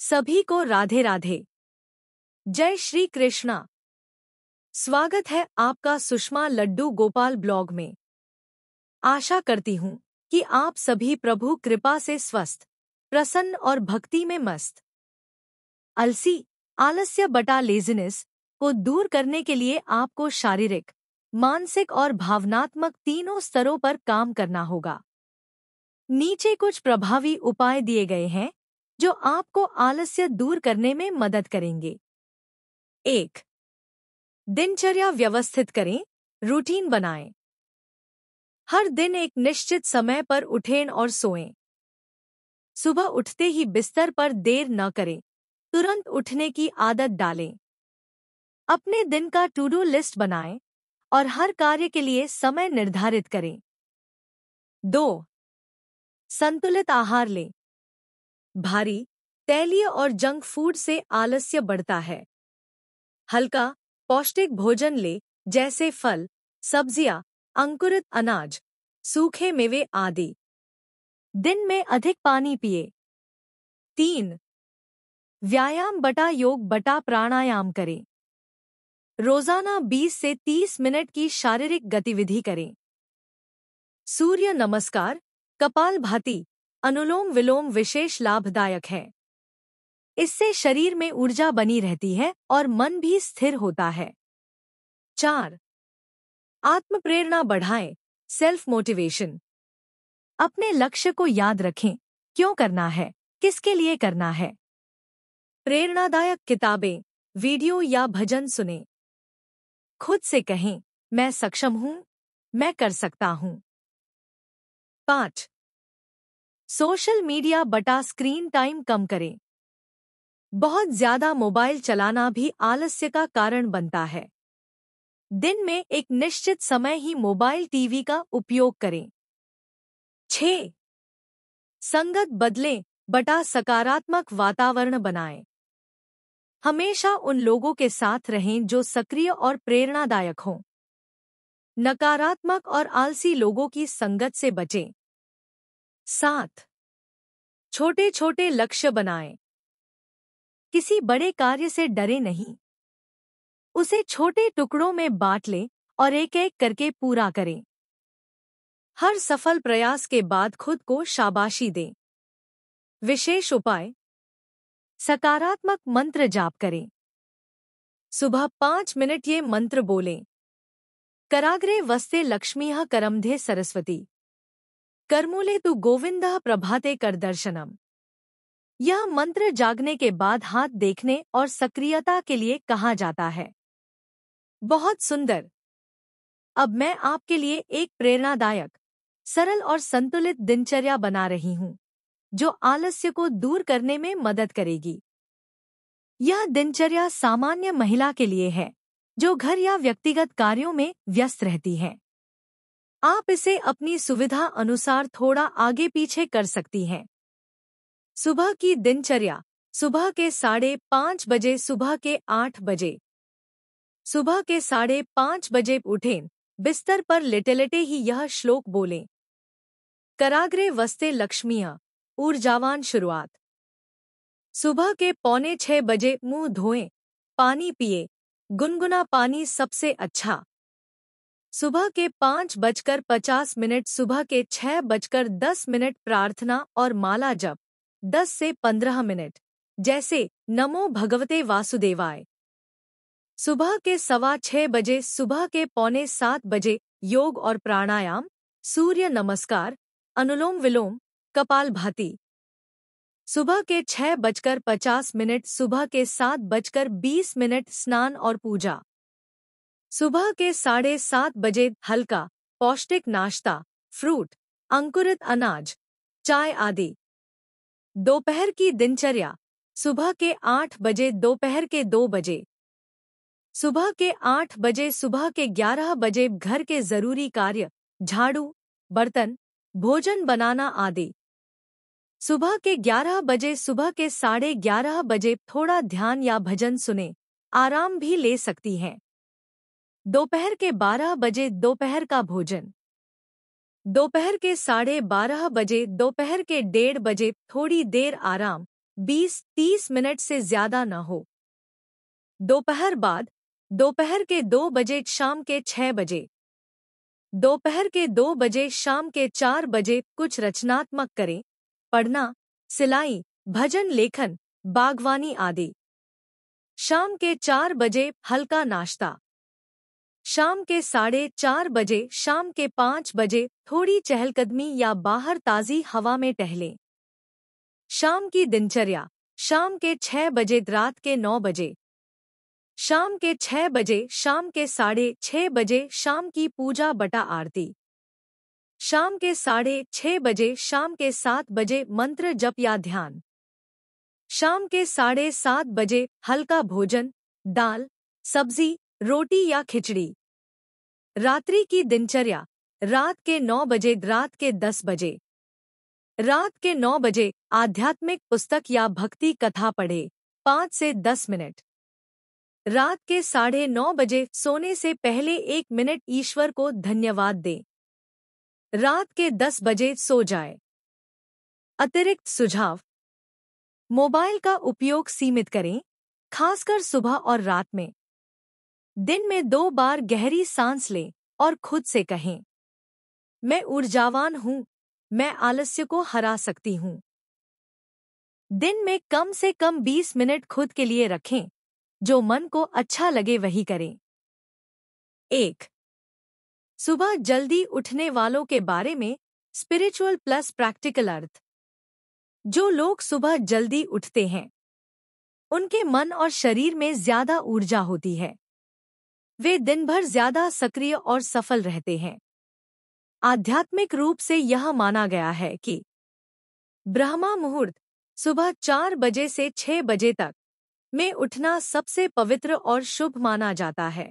सभी को राधे राधे। जय श्री कृष्णा। स्वागत है आपका सुषमा लड्डू गोपाल ब्लॉग में। आशा करती हूँ कि आप सभी प्रभु कृपा से स्वस्थ, प्रसन्न और भक्ति में मस्त। आलस्य बटा लेज़ीनेस को दूर करने के लिए आपको शारीरिक, मानसिक और भावनात्मक तीनों स्तरों पर काम करना होगा। नीचे कुछ प्रभावी उपाय दिए गए हैं जो आपको आलस्य दूर करने में मदद करेंगे। 1. दिनचर्या व्यवस्थित करें, रूटीन बनाएं। हर दिन एक निश्चित समय पर उठें और सोएं। सुबह उठते ही बिस्तर पर देर न करें, तुरंत उठने की आदत डालें। अपने दिन का टू डू लिस्ट बनाएं और हर कार्य के लिए समय निर्धारित करें। 2. संतुलित आहार लें। भारी, तैलीय और जंक फूड से आलस्य बढ़ता है। हल्का, पौष्टिक भोजन ले, जैसे फल, सब्जियां, अंकुरित अनाज, सूखे मेवे आदि। दिन में अधिक पानी पिए। 3. व्यायाम बटा योग बटा प्राणायाम करें। रोजाना 20 से 30 मिनट की शारीरिक गतिविधि करें। सूर्य नमस्कार, कपालभाति, अनुलोम विलोम विशेष लाभदायक है। इससे शरीर में ऊर्जा बनी रहती है और मन भी स्थिर होता है। 4. आत्मप्रेरणा बढ़ाएं, सेल्फ मोटिवेशन। अपने लक्ष्य को याद रखें, क्यों करना है, किसके लिए करना है। प्रेरणादायक किताबें, वीडियो या भजन सुनें। खुद से कहें, मैं सक्षम हूं, मैं कर सकता हूं। 5. सोशल मीडिया बटा स्क्रीन टाइम कम करें। बहुत ज्यादा मोबाइल चलाना भी आलस्य का कारण बनता है। दिन में एक निश्चित समय ही मोबाइल टीवी का उपयोग करें। 6. संगत बदलें बटा सकारात्मक वातावरण बनाएं। हमेशा उन लोगों के साथ रहें जो सक्रिय और प्रेरणादायक हों। नकारात्मक और आलसी लोगों की संगत से बचें। 7. छोटे छोटे लक्ष्य बनाएं। किसी बड़े कार्य से डरे नहीं। उसे छोटे टुकड़ों में बांट लें और एक एक करके पूरा करें। हर सफल प्रयास के बाद खुद को शाबाशी दें। विशेष उपाय: सकारात्मक मंत्र जाप करें। सुबह 5 मिनट ये मंत्र बोलें। कराग्रे वस्ते लक्ष्मीः करमधे सरस्वती, करमूले तु गोविंदः प्रभाते कर दर्शनम। यह मंत्र जागने के बाद हाथ देखने और सक्रियता के लिए कहा जाता है। बहुत सुंदर। अब मैं आपके लिए एक प्रेरणादायक, सरल और संतुलित दिनचर्या बना रही हूं, जो आलस्य को दूर करने में मदद करेगी। यह दिनचर्या सामान्य महिला के लिए है, जो घर या व्यक्तिगत कार्यों में व्यस्त रहती है। आप इसे अपनी सुविधा अनुसार थोड़ा आगे पीछे कर सकती हैं। सुबह की दिनचर्या: सुबह के 5:30 बजे, सुबह के 8 बजे। सुबह के 5:30 बजे उठें, बिस्तर पर लेटे-लेटे ही यह श्लोक बोलें। कराग्रे वस्ते लक्ष्मीः, ऊर्जावान शुरुआत। सुबह के 5:45 बजे मुंह धोएं, पानी पिए, गुनगुना पानी सबसे अच्छा। सुबह के 5:50, सुबह के 6:10 प्रार्थना और माला जप, 10 से 15 मिनट, जैसे नमो भगवते वासुदेवाय। सुबह के 6:15 बजे, सुबह के 6:45 बजे योग और प्राणायाम, सूर्य नमस्कार, अनुलोम विलोम, कपालभाति। सुबह के 6:50, सुबह के 7:20 स्नान और पूजा। सुबह के 7:30 बजे हल्का, पौष्टिक नाश्ता, फ्रूट, अंकुरित अनाज, चाय आदि। दोपहर की दिनचर्या: सुबह के 8 बजे, दोपहर के 2 बजे। सुबह के 8 बजे, सुबह के 11 बजे घर के जरूरी कार्य, झाड़ू, बर्तन, भोजन बनाना आदि। सुबह के 11 बजे, सुबह के 11:30 बजे थोड़ा ध्यान या भजन सुने, आराम भी ले सकती हैं। दोपहर के 12 बजे दोपहर का भोजन। दोपहर के 12:30 बजे, दोपहर के 1:30 बजे थोड़ी देर आराम, 20-30 मिनट से ज्यादा न हो। दोपहर बाद, दोपहर के 2 बजे, शाम के 6 बजे, दोपहर के 2 बजे, शाम के 4 बजे कुछ रचनात्मक करें, पढ़ना, सिलाई, भजन लेखन, बागवानी आदि। शाम के 4 बजे हल्का नाश्ता। शाम के 4:30 बजे, शाम के 5 बजे थोड़ी चहलकदमी या बाहर ताज़ी हवा में टहलें। शाम की दिनचर्या, शाम के 6 बजे, रात के 9 बजे, शाम के 6 बजे, शाम के 6:30 बजे शाम की पूजा बटा आरती, शाम के 6:30 बजे, शाम के 7 बजे मंत्र जप या ध्यान, शाम के 7:30 बजे हल्का भोजन, दाल, सब्जी, रोटी या खिचड़ी। रात्रि की दिनचर्या, रात के 9 बजे, रात के 10 बजे, रात के 9 बजे आध्यात्मिक पुस्तक या भक्ति कथा पढ़े, 5 से 10 मिनट। रात के 9:30 बजे सोने से पहले 1 मिनट ईश्वर को धन्यवाद दें। रात के 10 बजे सो जाए। अतिरिक्त सुझाव: मोबाइल का उपयोग सीमित करें, खासकर सुबह और रात में। दिन में 2 बार गहरी सांस लें और खुद से कहें, मैं ऊर्जावान हूँ, मैं आलस्य को हरा सकती हूँ। दिन में कम से कम 20 मिनट खुद के लिए रखें, जो मन को अच्छा लगे वही करें। 1. सुबह जल्दी उठने वालों के बारे में स्पिरिचुअल प्लस प्रैक्टिकल अर्थ। जो लोग सुबह जल्दी उठते हैं, उनके मन और शरीर में ज्यादा ऊर्जा होती है। वे दिन भर ज्यादा सक्रिय और सफल रहते हैं। आध्यात्मिक रूप से यह माना गया है कि ब्रह्मा मुहूर्त, सुबह 4 बजे से 6 बजे तक में उठना सबसे पवित्र और शुभ माना जाता है।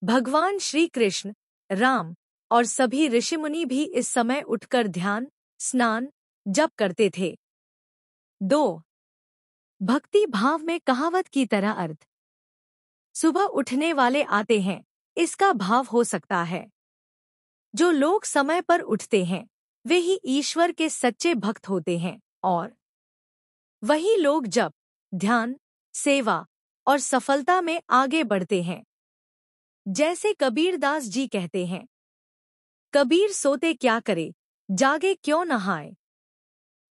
भगवान श्री कृष्ण, राम और सभी ऋषिमुनि भी इस समय उठकर ध्यान, स्नान, जप करते थे। 2. भक्ति भाव में कहावत की तरह अर्थ। सुबह उठने वाले आते हैं, इसका भाव हो सकता है। जो लोग समय पर उठते हैं, वे ही ईश्वर के सच्चे भक्त होते हैं, और वही लोग जप, ध्यान, सेवा और सफलता में आगे बढ़ते हैं। जैसे कबीरदास जी कहते हैं, कबीर सोते क्या करे, जागे क्यों नहाए।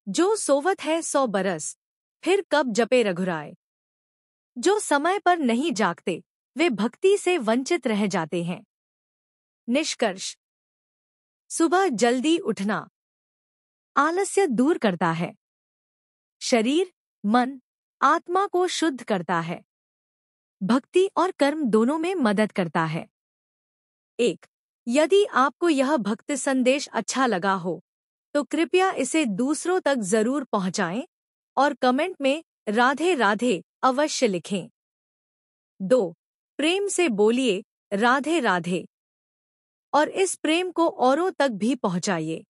जो सोवत है 100 बरस, फिर कब जपे रघुराय। जो समय पर नहीं जागते, वे भक्ति से वंचित रह जाते हैं। निष्कर्ष: सुबह जल्दी उठना आलस्य दूर करता है, शरीर, मन, आत्मा को शुद्ध करता है, भक्ति और कर्म दोनों में मदद करता है। 1. यदि आपको यह भक्ति संदेश अच्छा लगा हो, तो कृपया इसे दूसरों तक जरूर पहुंचाएं और कमेंट में राधे राधे अवश्य लिखें। 2. प्रेम से बोलिए राधे राधे और इस प्रेम को औरों तक भी पहुंचाइए।